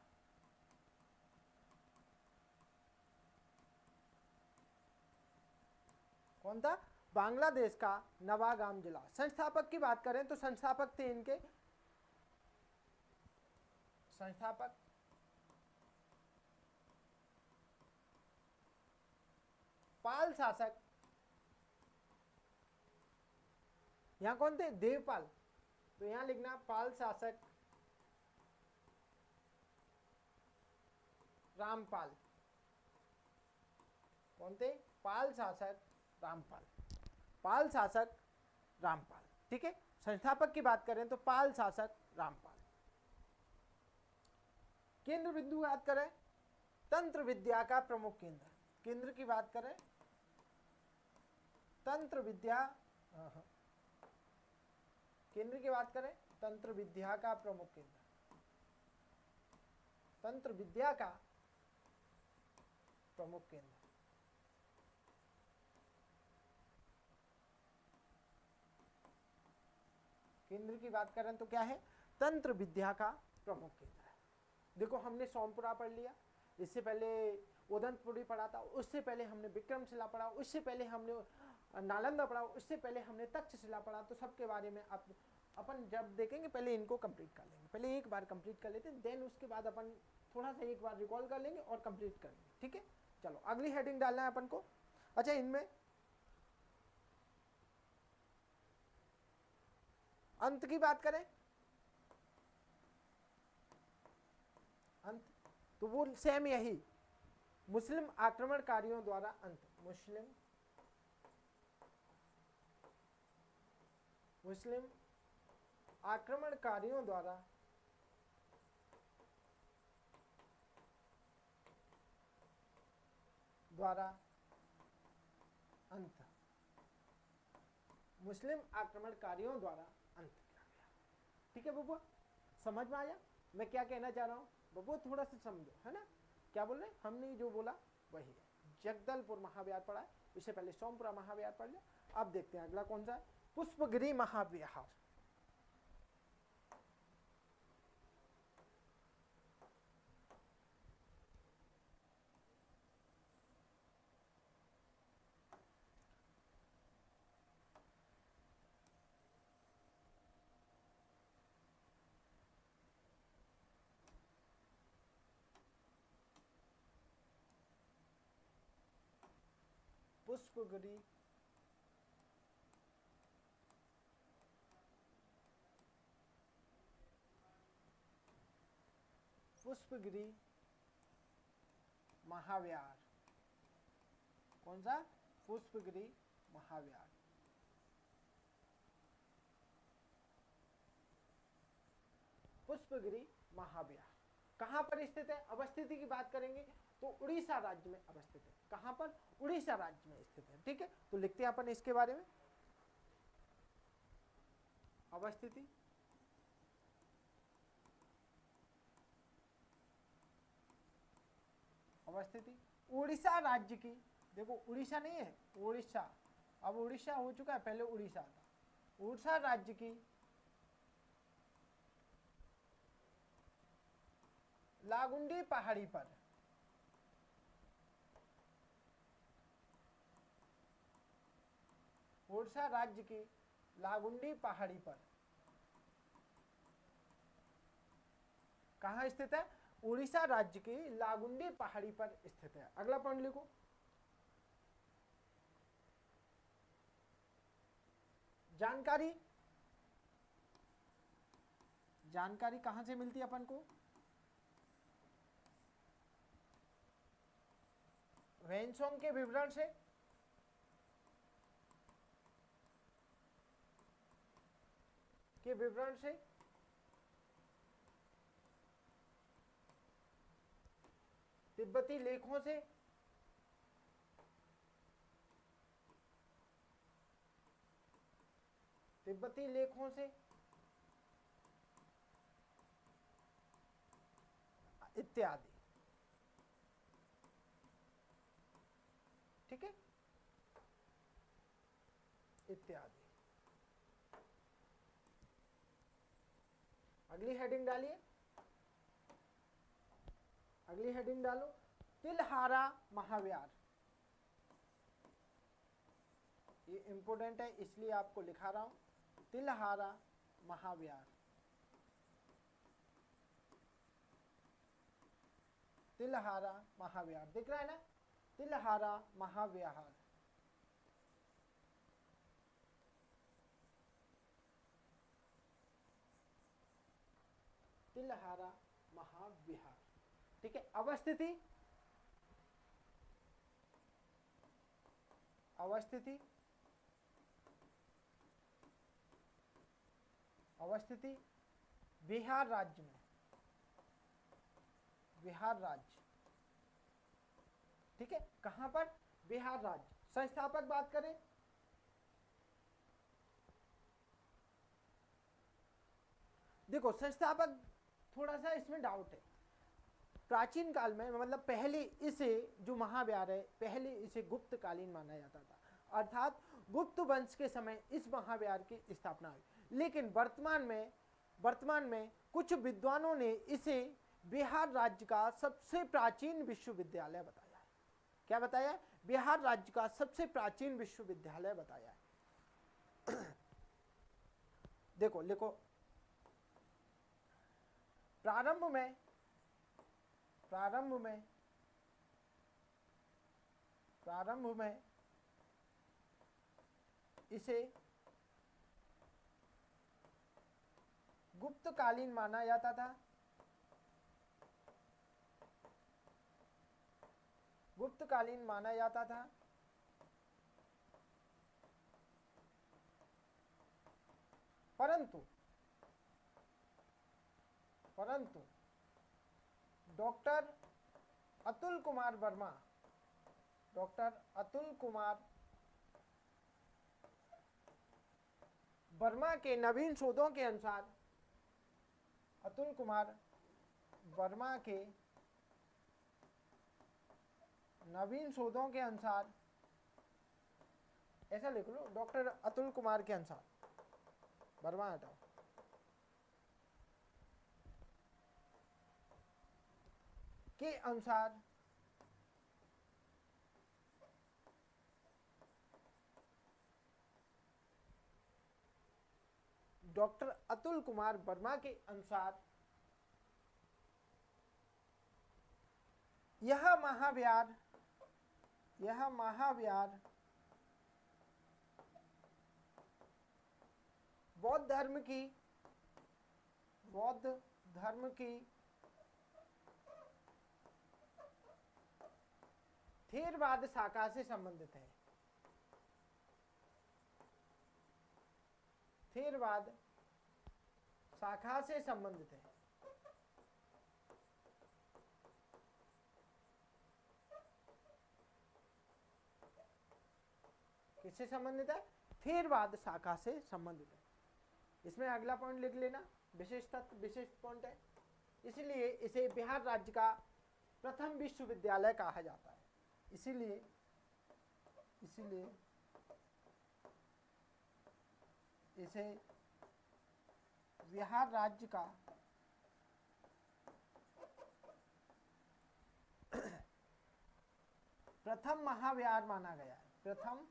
कौन था? बांग्लादेश का नवागाम जिला। संस्थापक की बात करें तो संस्थापक थे इनके, संस्थापक पाल शासक। यहां कौन थे? देवपाल। तो यहां लिखना पाल शासक रामपाल। कौन थे? पाल शासक रामपाल। पाल शासक रामपाल। ठीक है, संस्थापक की बात करें तो पाल शासक रामपाल। केंद्र बिंदु बात करें, तंत्र विद्या का प्रमुख केंद्र, केंद्र की बात करें, तंत्र विद्या, केंद्र की बात करें, तंत्र विद्या का प्रमुख केंद्र, तंत्र विद्या का प्रमुख केंद्र। केंद्र की बात करें तो क्या है, तंत्र विद्या का प्रमुख केंद्र है। देखो हमने सोमपुरा पढ़ लिया, इससे पहले उदनपुरी पढ़ा था, उससे पहले हमने विक्रमशिला पढ़ा, उससे पहले हमने नालंदा पढ़ा, उससे पहले हमने तक्षशिला पढ़ा। तो सबके बारे में अपन जब देखेंगे पहले इनको कंप्लीट कर लेंगे, पहले एक बार कंप्लीट कर लेते हैं, देन उसके बाद अपन थोड़ा सा एक बार रिकॉल कर लेंगे और कंप्लीट करेंगे, ठीक है। चलो अगली हेडिंग डालना है अपन को। अच्छा, इनमें अंत की बात करें, अंत तो वो सेम यही, मुस्लिम आक्रमणकारियों द्वारा अंत, मुस्लिम आक्रमणकारियों द्वारा अंत, मुस्लिम आक्रमणकारियों द्वारा अंत किया गया। ठीक है बबुआ, समझ में आया मैं क्या कहना चाह रहा हूं? बबुआ थोड़ा सा समझो, है ना, क्या बोल रहे हैं, हमने जो बोला वही है। जगदलपुर महाविहार पढ़ा है, इससे पहले सोमपुरा महाविहार पढ़ लिया। अब देखते हैं अगला कौन सा है, पुष्पगिरी महाविहार। पुष्पगिरी पुष्पगिरी महाविहार, कौन सा, पुष्पगिरी महाविहार। पुष्पगिरी महाविहार कहां पर स्थित है? अवस्थिति की बात करेंगे तो उड़ीसा राज्य में अवस्थित है। कहां पर? उड़ीसा राज्य में स्थित है। ठीक है, तो लिखते हैं अपन इसके बारे में, अवस्थिति, अवस्थिति उड़ीसा राज्य की। देखो उड़ीसा नहीं है, उड़ीसा, अब उड़ीसा हो चुका है, पहले उड़ीसा था। उड़ीसा राज्य की लागुंडी पहाड़ी पर, उड़ीसा राज्य की लागुंडी पहाड़ी पर कहां स्थित है? उड़ीसा राज्य की लागुंडी पहाड़ी पर स्थित है। अगला पॉइंट लिखो, जानकारी, जानकारी कहां से मिलती है अपन को? वेनसोंग के विवरण से, के विवरण से, तिब्बती लेखों से, तिब्बती लेखों से इत्यादि। ठीक है, इत्यादि। अगली हेडिंग डालिए, अगली हेडिंग डालो, तिलहारा महाविहार। ये इंपोर्टेंट है इसलिए आपको लिखा रहा हूं, तिलहारा महाविहार, तिलहारा महाविहार दिख रहा है ना, तिलहारा महाविहार। तिलहारा महाविहार, ठीक है। अवस्थिति, अवस्थिति, अवस्थिति बिहार राज्य में, बिहार राज्य, ठीक है, कहां पर, बिहार राज्य। संस्थापक बात करें, देखो संस्थापक थोड़ा सा इसमें डाउट है। प्राचीन काल में मतलब पहले इसे जो महाविहार है पहले इसे गुप्त कालीन माना जाता था, अर्थात गुप्त वंश के समय इस महाविहार की स्थापना हुई। लेकिन वर्तमान में कुछ विद्वानों ने इसे बिहार राज्य का सबसे प्राचीन विश्वविद्यालय बताया है। क्या बताया है? बिहार राज्य का सबसे प्राचीन विश्वविद्यालय बताया है। देखो लिखो, प्रारंभ में इसे गुप्तकालीन माना जाता था, गुप्तकालीन माना जाता था, परंतु डॉक्टर अतुल कुमार वर्मा के नवीन शोधों के अनुसार, अतुल कुमार वर्मा के नवीन शोधों के अनुसार, ऐसा लिख लो, डॉक्टर अतुल कुमार के अनुसार, वर्मा हटाओ, के अनुसार डॉक्टर अतुल कुमार वर्मा के अनुसार यह महाविहार बौद्ध धर्म की थेरवाद शाखा से संबंधित है। थेरवाद शाखा से संबंधित है। किससे संबंधित है? थेरवाद शाखा से संबंधित है। इसमें अगला पॉइंट लिख लेना, विशेष तत्व विशेष पॉइंट है, इसलिए इसे बिहार राज्य का प्रथम विश्वविद्यालय कहा जाता है। इसीलिए इसे बिहार राज्य का प्रथम महाविहार माना गया है। प्रथम,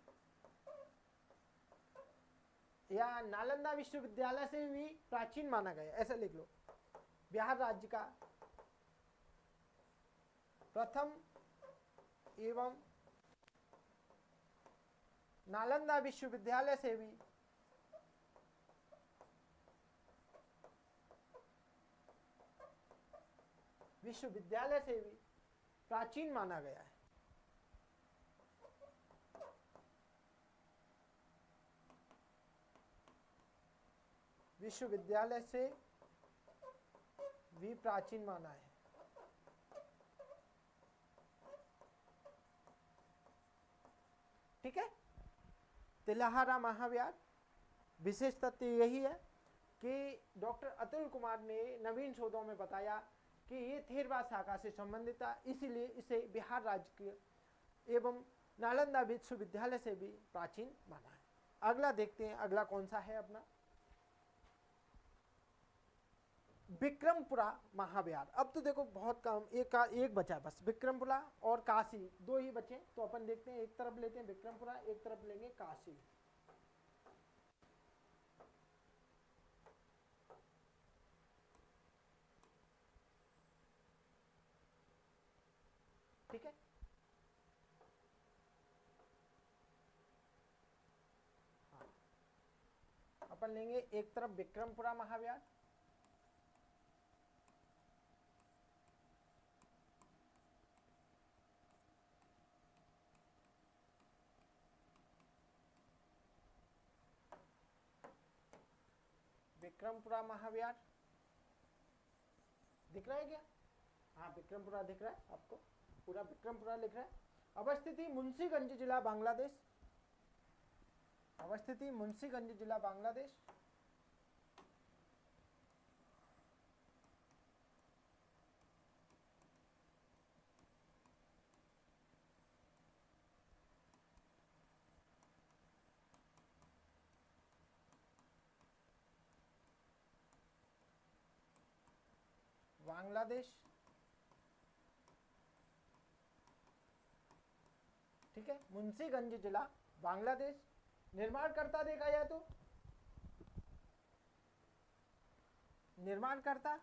या नालंदा विश्वविद्यालय से भी प्राचीन माना गया, ऐसा लिख लो, बिहार राज्य का प्रथम एवं नालंदा विश्वविद्यालय से भी प्राचीन माना गया है। विश्वविद्यालय से भी प्राचीन माना है। ठीक है, तिलहारा महाविहार विशेष तथ्य यही है कि डॉक्टर अतुल कुमार ने नवीन शोधों में बताया कि ये थेरवाद शाखा से संबंधित था, इसीलिए इसे बिहार राज्य के एवं नालंदा विश्वविद्यालय से भी प्राचीन माना है। अगला देखते हैं, अगला कौन सा है अपना, विक्रमपुरा महाविहार। अब तो देखो बहुत कम, एक बचा बस, विक्रमपुरा और काशी, दो ही बचे, तो अपन देखते हैं, एक तरफ लेते हैं विक्रमपुरा, एक तरफ लेंगे काशी। ठीक है, हाँ, अपन लेंगे एक तरफ विक्रमपुरा महाविहार, विक्रमपुरा महाविहार दिख रहा है क्या? हाँ विक्रमपुरा दिख रहा है आपको, पूरा विक्रमपुरा लिख रहा है। अवस्थिति मुंशीगंज जिला बांग्लादेश, अवस्थिति मुंशीगंज जिला बांग्लादेश। बांग्लादेश, ठीक है, मुंशीगंज जिला बांग्लादेश। निर्माणकर्ता देखा जाए तो निर्माणकर्ता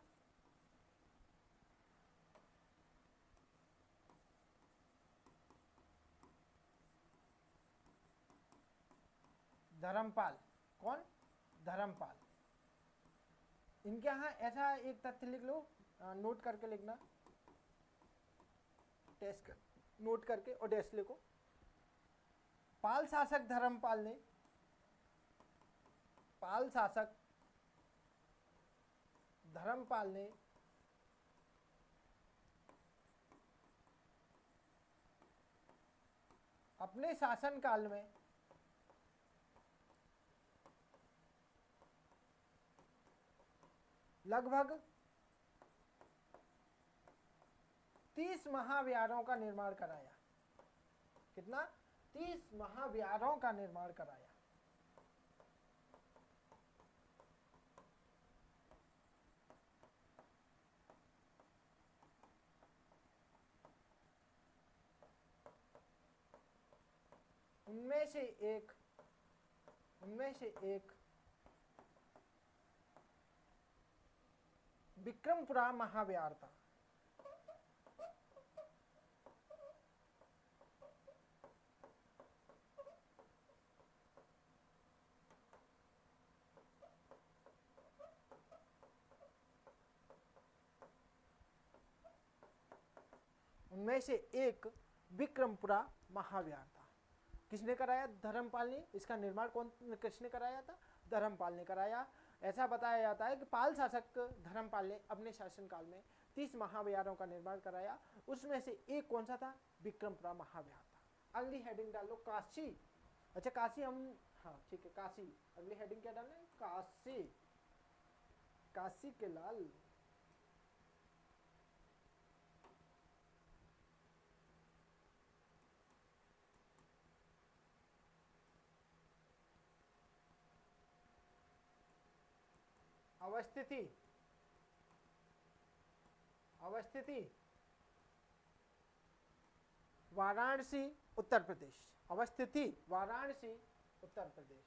धर्मपाल, कौन? धर्मपाल। इनके यहाँ ऐसा एक तथ्य लिख लो, नोट करके लिखना, टेस्ट कर नोट करके और डैश लिखो। पाल शासक धर्मपाल ने, पाल शासक धर्मपाल ने अपने शासनकाल में लगभग 30 महाविहारों का निर्माण कराया। कितना? 30 महाविहारों का निर्माण कराया। उनमें से एक विक्रमपुरा महाविहार था। उनमें से एक विक्रमपुरा महाविहार था। किसने कराया? धर्मपाल ने। इसका निर्माण किसने कराया था? धर्मपाल ने कराया। ऐसा बताया जाता है कि पाल शासक धर्मपाल ने अपने शासनकाल में 30 महाविहारों का निर्माण कराया। उसमें से एक कौन सा था? विक्रमपुरा महाविहार था। अगली हेडिंग डाल लो काशी। अच्छा काशी हम, हाँ ठीक है काशी। अगली हेडिंग क्या डालना है? काशी, काशी के लाल। अवस्थिति, अवस्थिति वाराणसी उत्तर प्रदेश। अवस्थिति वाराणसी उत्तर प्रदेश।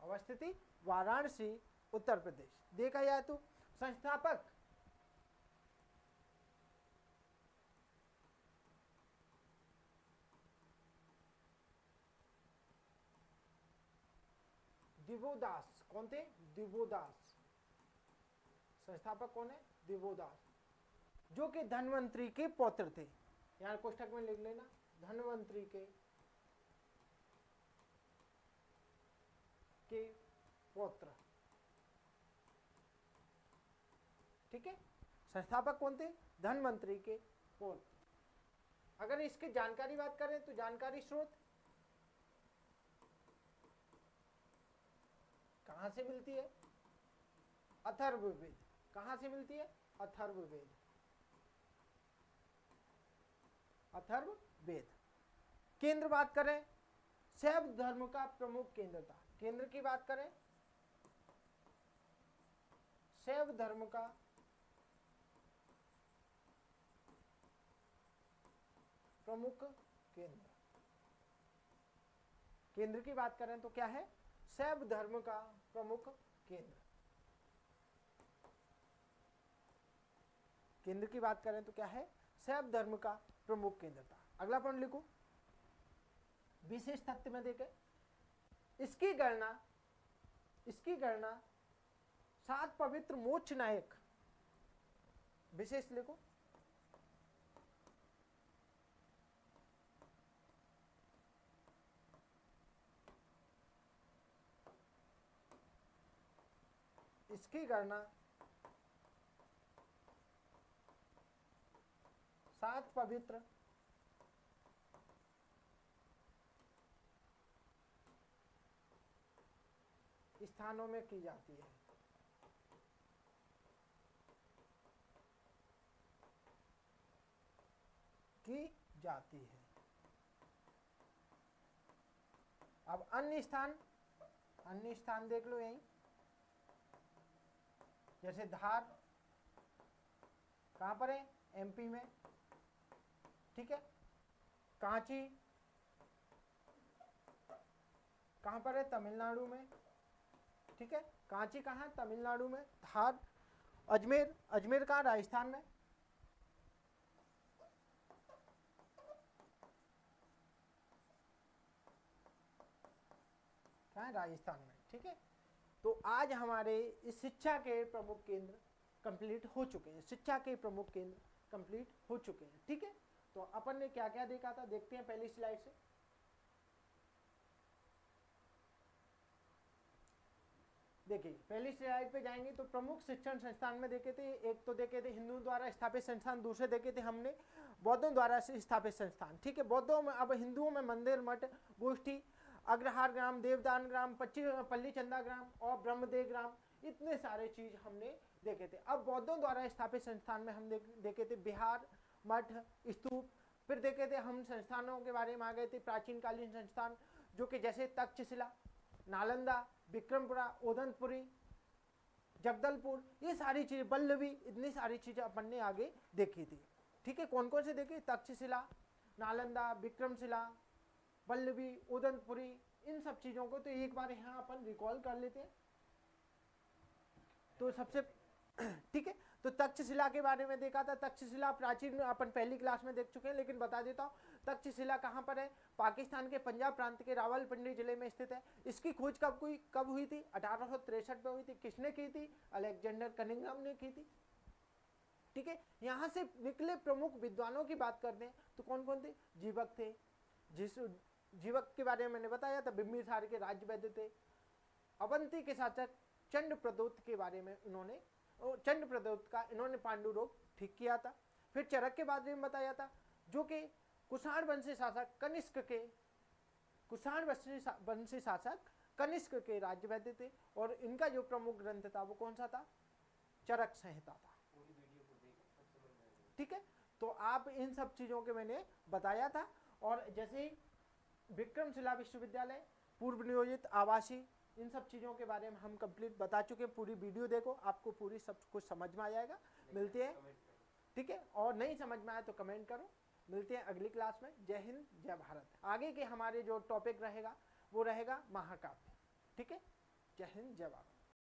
अवस्थिति वाराणसी उत्तर प्रदेश। देखा जाए तो संस्थापक दिवोदास। कौन थे? दिवोदास। संस्थापक कौन है? दिवोदास, जो कि धन्वंतरी के पौत्र थे। यहां कोष्ठक में लिख लेना, धन्वंतरी के पौत्र। ठीक है, संस्थापक कौन थे? धन्वंतरी के पौत्र। अगर इसकी जानकारी बात करें तो जानकारी स्रोत कहां से मिलती है? अथर्ववेद। कहां से मिलती है? अथर्ववेद। अथर्ववेद। केंद्र बात करें, शैव धर्म का प्रमुख केंद्र था। केंद्र की बात करें, शैव धर्म का प्रमुख केंद्र। केंद्र की बात करें तो क्या है? शैव धर्म का प्रमुख केंद्र। केंद्र की बात करें तो क्या है? शैव धर्म का प्रमुख केंद्र था। अगला पॉइंट लिखो, विशेष तथ्य में देखे इसकी गणना 7 पवित्र मोक्ष नायक। विशेष लिखो, इसकी गणना 7 पवित्र स्थानों में की जाती है। की जाती है। अब अन्य स्थान देख लो यहीं, जैसे धार कहां पर है, एमपी में, ठीक है। कांची कहां पर है, तमिलनाडु में, ठीक है। कांची कहां है, तमिलनाडु में। धार, अजमेर कहां, राजस्थान में। कहां है, राजस्थान में, ठीक है। तो आज हमारे इस शिक्षा के प्रमुख केंद्र कंप्लीट हो चुके हैं, शिक्षा के प्रमुख केंद्र कंप्लीट हो चुके हैं, ठीक है। तो अपन ने क्या क्या देखा था, देखते हैं पहली स्लाइड से। देखिए पहली स्लाइड पे जाएंगे तो प्रमुख शिक्षण संस्थान में देखे थे, एक तो देखे थे हिंदुओं द्वारा स्थापित संस्थान, दूसरे देखे थे हमने बौद्धों द्वारा से स्थापित संस्थान, ठीक है। बौद्धों में, अब हिंदुओं में मंदिर, मठ, गोष्ठी, अग्रहार ग्राम, देवदान ग्राम, पल्ली चंदा ग्राम और ब्रह्मदेव ग्राम, इतने सारे चीज हमने देखे थे। अब बौद्धों द्वारा स्थापित संस्थान में हम देखे थे बिहार, मठ, स्तूप। फिर देखे थे हम संस्थानों के बारे में आ गए थे, प्राचीन कालीन संस्थान जो कि जैसे तक्षशिला, नालंदा, विक्रमपुरा, ओदनपुरी, जगदलपुर, ये सारी चीजें, बल्लभी, इतनी सारी चीजें अपन ने आगे देखी थी, ठीक है। कौन कौन से देखे, तक्षशिला, नालंदा, विक्रमशिला, बल्लभी, ओदनपुरी, इन सब चीजों को तो एक बार यहाँ अपन रिकॉल कर लेते हैं। तो सबसे ठीक है, तो तक्षशिला के बारे में देखा था। तक्षशिला प्राचीन अपन पहली क्लास में देख चुके हैं, लेकिन बता देता हूँ तक्षशिला कहाँ पर है, पाकिस्तान के पंजाब प्रांत के रावलपिंडी जिले में स्थित है। इसकी खोज कब हुई थी, 1863 में हुई थी। किसने की थी, अलेक्जेंडर कनिंघम ने की थी, ठीक है। यहाँ से निकले प्रमुख विद्वानों की बात करते हैं तो कौन कौन थे, जीवक थे, जीवक के बारे में मैंने बताया था, बिंबिसार के राज्य वैद्य थे। अवंती के शासक चंद्रप्रदोत के बारे में इन्होंने, चंद्रप्रदोत का इन्होंने पांडु रोग ठीक किया था। फिर चरक के बारे में बताया था, जो कि कुषाण वंशी शासक कनिष्क के राज्य वैद्य थे। और इनका जो प्रमुख ग्रंथ था वो कौन सा था, चरक संहिता था, ठीक है। तो आप इन सब चीजों के मैंने बताया था। और जैसे ही विक्रमशिला विश्वविद्यालय, पूर्व नियोजित आवासीय, इन सब चीज़ों के बारे में हम कंप्लीट बता चुके हैं। पूरी वीडियो देखो, आपको पूरी सब कुछ समझ में आ जाएगा। मिलते हैं, ठीक है। और नहीं समझ में आए तो कमेंट करो। मिलते हैं अगली क्लास में। जय हिंद, जय भारत। आगे के हमारे जो टॉपिक रहेगा वो रहेगा महाकाव्य, ठीक है। जय हिंद, जय भारत।